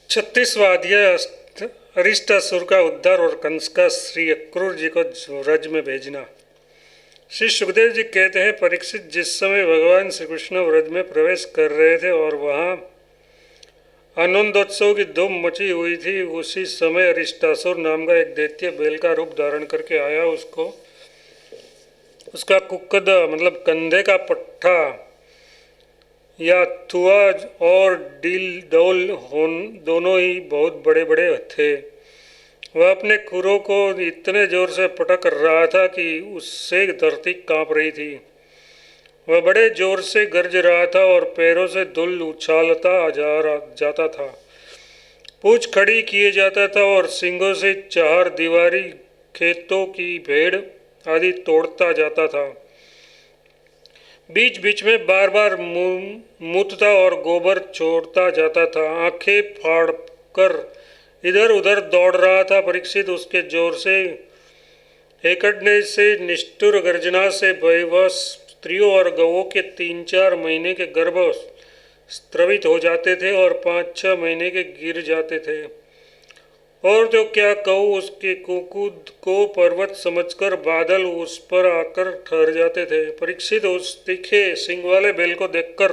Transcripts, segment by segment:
36वां अध्याय अरिष्टासुर का उद्धार और कंस का श्री अक्रूर जी को व्रज में भेजना। श्री सुखदेव जी कहते हैं, परीक्षित, जिस समय भगवान श्री कृष्ण व्रज में प्रवेश कर रहे थे और वहाँ आनंदोत्सव की धूम मची हुई थी, उसी समय अरिष्टासुर नाम का एक दैत्य बैल का रूप धारण करके आया। उसका कुक्कद मतलब कंधे का पट्टा या थुआ और डोल दोनों ही बहुत बड़े बड़े थे। वह अपने खुरों को इतने जोर से पटक रहा था कि उससे धरती कांप रही थी। वह बड़े जोर से गरज रहा था और पैरों से धूल उछालता जाता था। पूंछ खड़ी किए जाता था और सींगों से चार दीवारी खेतों की भेड़ आदि तोड़ता जाता था। बीच बीच में बार बार मूतता और गोबर छोड़ता जाता था। आंखें फाड़कर इधर उधर दौड़ रहा था। परीक्षित, उसके जोर से एकड़ने से, निष्ठुर गर्जना से भयवश स्त्रियों और गवों के 3-4 महीने के गर्भ स्त्रवित हो जाते थे और 5-6 महीने के गिर जाते थे। और जो क्या कहूँ, उसके कुकुद को पर्वत समझकर बादल उस पर आकर ठहर जाते थे। परीक्षित, उस तीखे सिंग वाले बैल को देखकर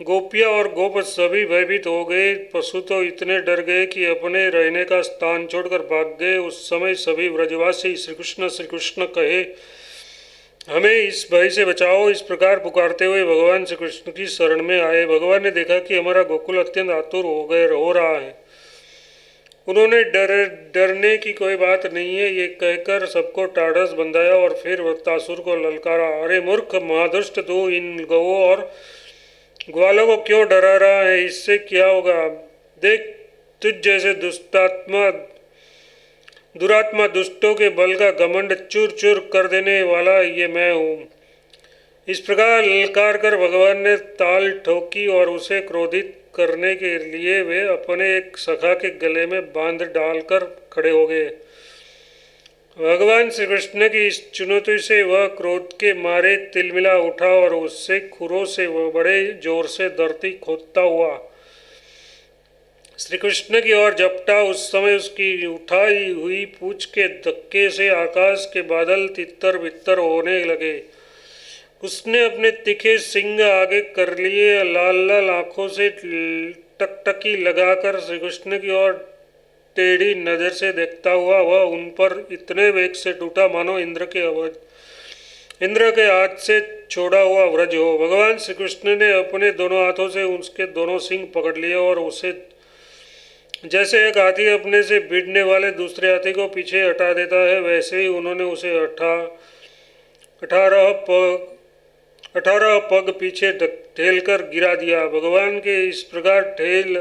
गोपियाँ और गोप सभी भयभीत हो गए। पशु तो इतने डर गए कि अपने रहने का स्थान छोड़कर भाग गए। उस समय सभी व्रजवासी श्री कृष्ण कहे, हमें इस भय से बचाओ। इस प्रकार पुकारते हुए भगवान श्री कृष्ण की शरण में आए। भगवान ने देखा कि हमारा गोकुल अत्यंत आतुर हो रहा है। उन्होंने डरने की कोई बात नहीं है ये कहकर सबको टाढ़स बंधाया और फिर वृत्तासुर को ललकारा, अरे मूर्ख महादुष्ट, तू इन गवों और ग्वालों को क्यों डरा रहा है? इससे क्या होगा? देख, तुझ जैसे दुरात्मा दुष्टों के बल का घमंड चूर चूर कर देने वाला ये मैं हूँ। इस प्रकार ललकार कर भगवान ने ताल ठोकी और उसे क्रोधित करने के लिए वे अपने एक सखा के गले में बांध डालकर खड़े हो गए। भगवान श्री कृष्ण की इस चुनौती से वह क्रोध के मारे तिलमिला उठा और उससे खुरों से वह बड़े जोर से धरती खोदता हुआ श्री कृष्ण की ओर झपटा। उस समय उसकी उठाई हुई पूंछ के धक्के से आकाश के बादल तितर बितर होने लगे। उसने अपने तीखे सिंग आगे कर लिए। लाल लाल आंखों से टकटकी लगाकर श्री कृष्ण की ओर टेढ़ी नजर से देखता हुआ वह उन पर इतने वेग से टूटा मानो इंद्र के हाथ से छोड़ा हुआ वज्र हो। भगवान श्री कृष्ण ने अपने दोनों हाथों से उसके दोनों सिंग पकड़ लिए और उसे जैसे एक हाथी अपने से भिड़ने वाले दूसरे हाथी को पीछे हटा देता है, वैसे ही उन्होंने उसे 18 पग पीछे ढेल कर गिरा दिया। भगवान के इस प्रकार ढेल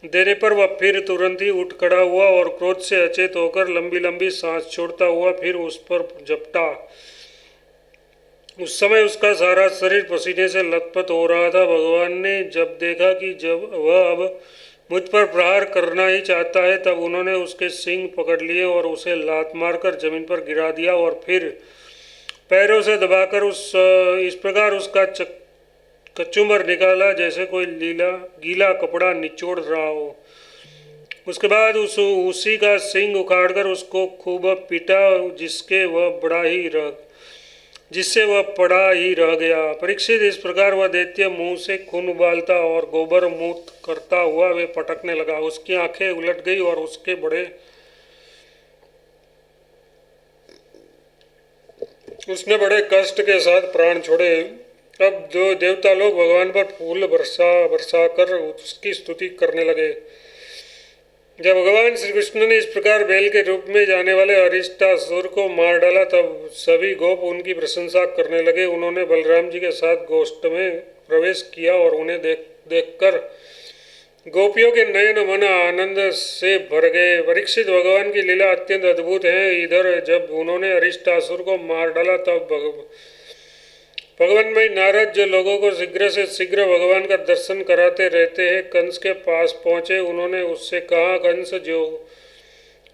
देने पर वह फिर तुरंत ही उठ खड़ा हुआ और क्रोध से अचेत होकर लंबी लंबी सांस छोड़ता हुआ फिर उस पर झपटा। उस समय उसका सारा शरीर पसीने से लथपथ हो रहा था। भगवान ने जब देखा कि जब वह अब मुझ पर प्रहार करना ही चाहता है, तब उन्होंने उसके सींग पकड़ लिए और उसे लात मारकर जमीन पर गिरा दिया और फिर पैरों से दबाकर इस प्रकार उसका कचूमर निकाला जैसे कोई गीला कपड़ा निचोड़ रहा हो। उसके बाद उसी का सींग उखाड़कर उसको खूब पीटा, जिससे वह पड़ा ही रह गया। परीक्षित, इस प्रकार वह दैत्य मुंह से खून उबालता और गोबर मूत करता हुआ वे पटकने लगा। उसकी आंखें उलट गई और उसने बड़े कष्ट के साथ प्राण छोड़े। अब दो देवता लोग भगवान पर फूल बरसा कर उसकी स्तुति करने लगे। जब भगवान श्री कृष्ण ने इस प्रकार बैल के रूप में जाने वाले अरिष्टासुर को मार डाला, तब सभी गोप उनकी प्रशंसा करने लगे। उन्होंने बलराम जी के साथ गोष्ठ में प्रवेश किया और उन्हें देखकर गोपियों के नयन मन आनंद से भर गए। परीक्षित, भगवान की लीला अत्यंत अद्भुत है। इधर जब उन्होंने अरिष्टासुर को मार डाला, तब भगवानमय नारद, जो लोगों को शीघ्र से शीघ्र भगवान का दर्शन कराते रहते हैं, कंस के पास पहुँचे। उन्होंने उससे कहा, कंस,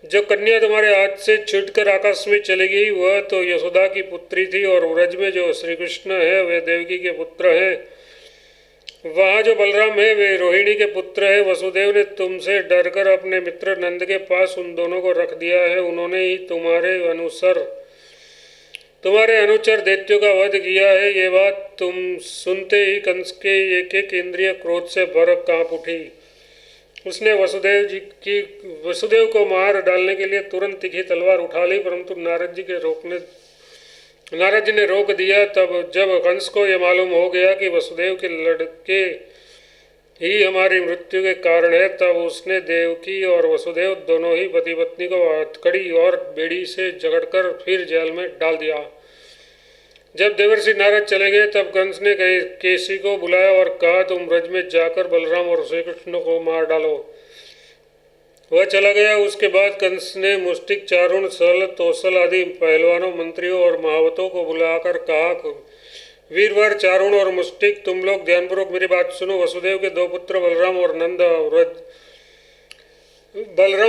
जो कन्या तुम्हारे हाथ से छूटकर आकाश में चली गई, वह तो यशोदा की पुत्री थी और व्रज में जो श्री कृष्ण है वे देवकी के पुत्र हैं। वहाँ जो बलराम है वे रोहिणी के पुत्र है। वसुदेव ने तुमसे डरकर अपने मित्र नंद के पास उन दोनों को रख दिया है। उन्होंने ही तुम्हारे अनुचर दैत्यों का वध किया है। ये बात तुम सुनते ही कंस के एक एक इंद्रिय क्रोध से भर कांप उठी। उसने वसुदेव को मार डालने के लिए तुरंत तीखी तलवार उठा ली, परंतु नारद जी ने रोक दिया। तब जब कंस को यह मालूम हो गया कि वसुदेव के लड़के ही हमारी मृत्यु के कारण है, तब उसने देवकी और वसुदेव दोनों ही पति पत्नी को हथकड़ी और बेड़ी से जकड़कर फिर जेल में डाल दिया। जब देवर्षि नारद चले गए तब कंस ने केसी को बुलाया और कहा, तुम ब्रज में जाकर बलराम और श्री कृष्ण को मार डालो। वह चला गया। उसके बाद कंस ने मुष्टिक, चारुण, सल, तोसल आदि पहलवानों, मंत्रियों और महावतों को बुलाकर कहा, वीरवर, चारुण और मुष्टिक, तुम लोग ध्यानपूर्वक मेरी बात सुनो। वसुदेव के दो पुत्र बलराम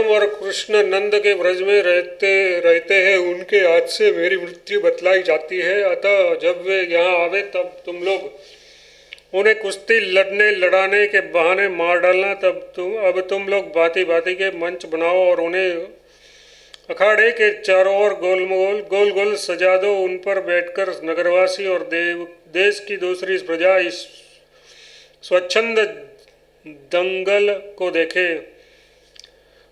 और कृष्ण नंद के ब्रज में रहते हैं। उनके हाथ से मेरी मृत्यु बतलाई जाती है। अतः जब वे यहाँ आवे तब तुम लोग उन्हें कुश्ती लड़ाने के बहाने मार डालना। अब तुम लोग भांति भांति के मंच बनाओ और उन्हें अखाड़े के चारों ओर गोल गोल सजा दो। उन पर बैठकर नगरवासी और देश की दूसरी प्रजा इस स्वच्छंद दंगल को देखे।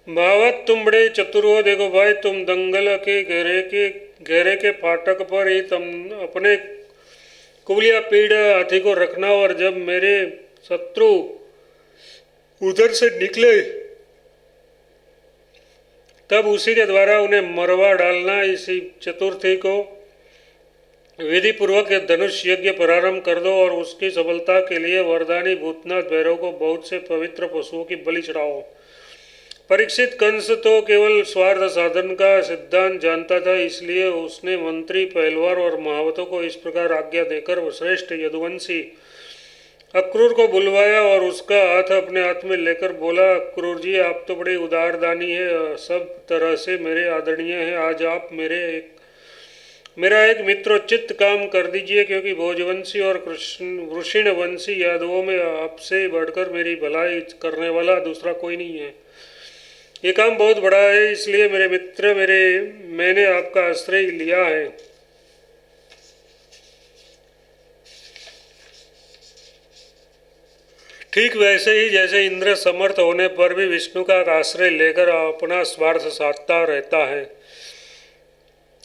महावत, तुम बड़े चतुर हो। देखो भाई, तुम दंगल के घेरे के फाटक पर ही तुम अपने कुबलिया पीड़ हाथी को रखना, और जब मेरे शत्रु उधर से निकले तब उसी के द्वारा उन्हें मरवा डालना। इसी चतुर्थी को विधि पूर्वक धनुष यज्ञ प्रारंभ कर दो और उसकी सफलता के लिए वरदानी भूतनाथ भैरव को बहुत से पवित्र पशुओं की बलि चढ़ाओ। परीक्षित, कंस तो केवल स्वार्थ साधन का सिद्धांत जानता था, इसलिए उसने मंत्री, पहलवान और महावतों को इस प्रकार आज्ञा देकर श्रेष्ठ यदुवंशी अक्रूर को बुलवाया और उसका हाथ अपने हाथ में लेकर बोला, अक्रूर जी, आप तो बड़े उदारदानी है, सब तरह से मेरे आदरणीय हैं। आज आप मेरा एक मित्रोचित काम कर दीजिए, क्योंकि भोजवंशी और वृषिणवंशी यादवों में आपसे बढ़कर मेरी भलाई करने वाला दूसरा कोई नहीं है। ये काम बहुत बड़ा है, इसलिए मेरे मित्र मैंने आपका आश्रय लिया है। ठीक वैसे ही जैसे इंद्र समर्थ होने पर भी विष्णु का आश्रय लेकर अपना स्वार्थ साधता रहता है।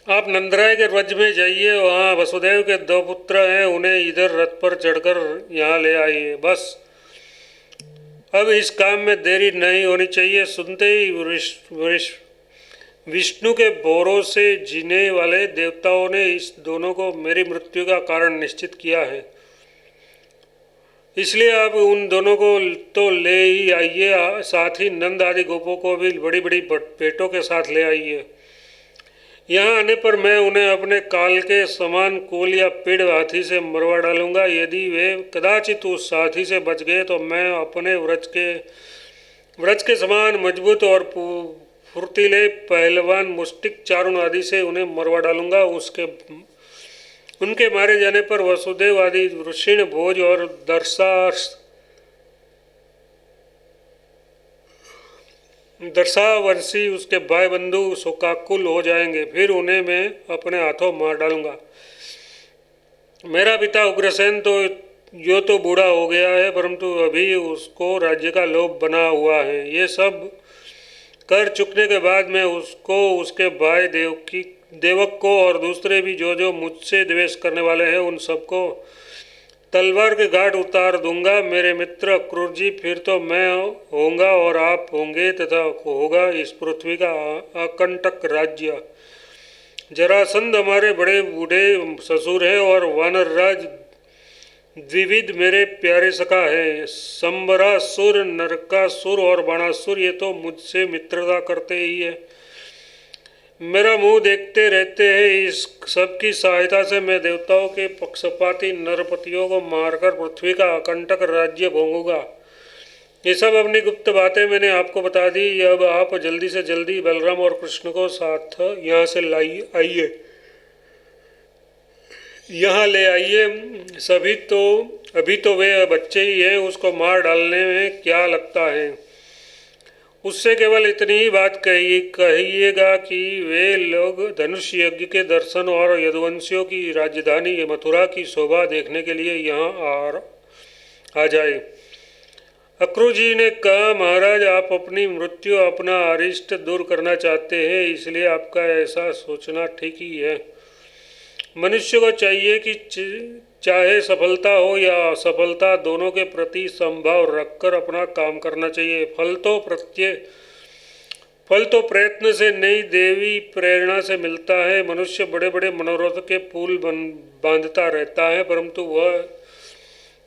आप नंदराय के व्रज में जाइए, वहाँ वसुदेव के दो पुत्र हैं, उन्हें इधर रथ पर चढ़कर यहाँ ले आइए। बस अब इस काम में देरी नहीं होनी चाहिए। सुनते ही विष्णु के भौरों से जीने वाले देवताओं ने इस दोनों को मेरी मृत्यु का कारण निश्चित किया है, इसलिए आप उन दोनों को तो ले ही आइए, साथ ही नंद आदि गोपों को भी बड़ी बड़ी पेटों के साथ ले आइए। यहाँ आने पर मैं उन्हें अपने काल के समान कोल या पीड़ हाथी से मरवा डालूंगा। यदि वे कदाचित उस हाथी से बच गए तो मैं अपने व्रज के समान मजबूत और फुर्तीले पहलवान, मुष्टिक, चारुण आदि से उन्हें मरवा डालूंगा। उनके मारे जाने पर वसुदेव आदि वृषिण, भोज और दर्शावंशी उसके भाई बंधु शोकाकुल हो जाएंगे, फिर उन्हें मैं अपने हाथों मार डालूंगा। मेरा पिता उग्रसेन तो बूढ़ा हो गया है, परंतु अभी उसको राज्य का लोभ बना हुआ है। ये सब कर चुकने के बाद मैं उसको, उसके भाई देवक को और दूसरे भी जो मुझसे द्वेष करने वाले हैं उन सबको तलवार के घाट उतार दूंगा। मेरे मित्र अक्रूर जी, फिर तो मैं होऊंगा और आप होंगे तथा होगा इस पृथ्वी का अकंटक राज्य। जरासंध हमारे बड़े बूढ़े ससुर है और वानरराज द्विविध मेरे प्यारे सखा है। संबरासुर, नरकासुर और बाणासुर ये तो मुझसे मित्रता करते ही है, मेरा मुंह देखते रहते हैं। इस सब की सहायता से मैं देवताओं के पक्षपाती नरपतियों को मारकर पृथ्वी का अकंटक राज्य भोगूंगा। ये सब अपनी गुप्त बातें मैंने आपको बता दी। अब आप जल्दी से जल्दी बलराम और कृष्ण को साथ यहाँ से यहाँ ले आइए। सभी तो अभी तो वे बच्चे ही है, उसको मार डालने में क्या लगता है। उससे केवल इतनी ही बात कहिएगा कि वे लोग धनुष यज्ञ के दर्शन और यदुवंशियों की राजधानी मथुरा की शोभा देखने के लिए यहाँ आ जाए। अक्रू जी ने कहा, महाराज आप अपनी मृत्यु अपना अरिष्ट दूर करना चाहते हैं, इसलिए आपका ऐसा सोचना ठीक ही है। मनुष्य को चाहिए कि चाहे सफलता हो या असफलता, दोनों के प्रति समभाव रखकर अपना काम करना चाहिए। फल तो प्रयत्न से नहीं, देवी प्रेरणा से मिलता है। मनुष्य बड़े बड़े मनोरथ के पुल बांधता रहता है, परंतु वह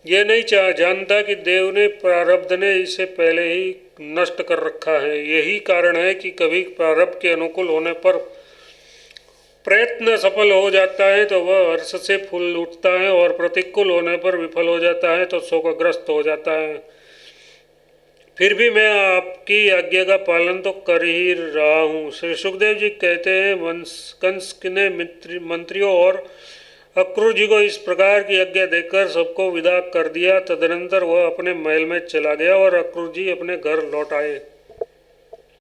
यह नहीं जानता कि देव ने प्रारब्ध ने इसे पहले ही नष्ट कर रखा है। यही कारण है कि कभी प्रारब्ध के अनुकूल होने पर प्रयत्न सफल हो जाता है तो वह हर्ष से फूल उठता है, और प्रतिकूल होने पर विफल हो जाता है तो शोकग्रस्त हो जाता है। फिर भी मैं आपकी आज्ञा का पालन तो कर ही रहा हूँ। श्री सुखदेव जी कहते हैं, कंस ने मंत्रियों और अक्रूर जी को इस प्रकार की आज्ञा देकर सबको विदा कर दिया। तदनंतर वह अपने महल में चला गया और अक्रूर जी अपने घर लौट आए।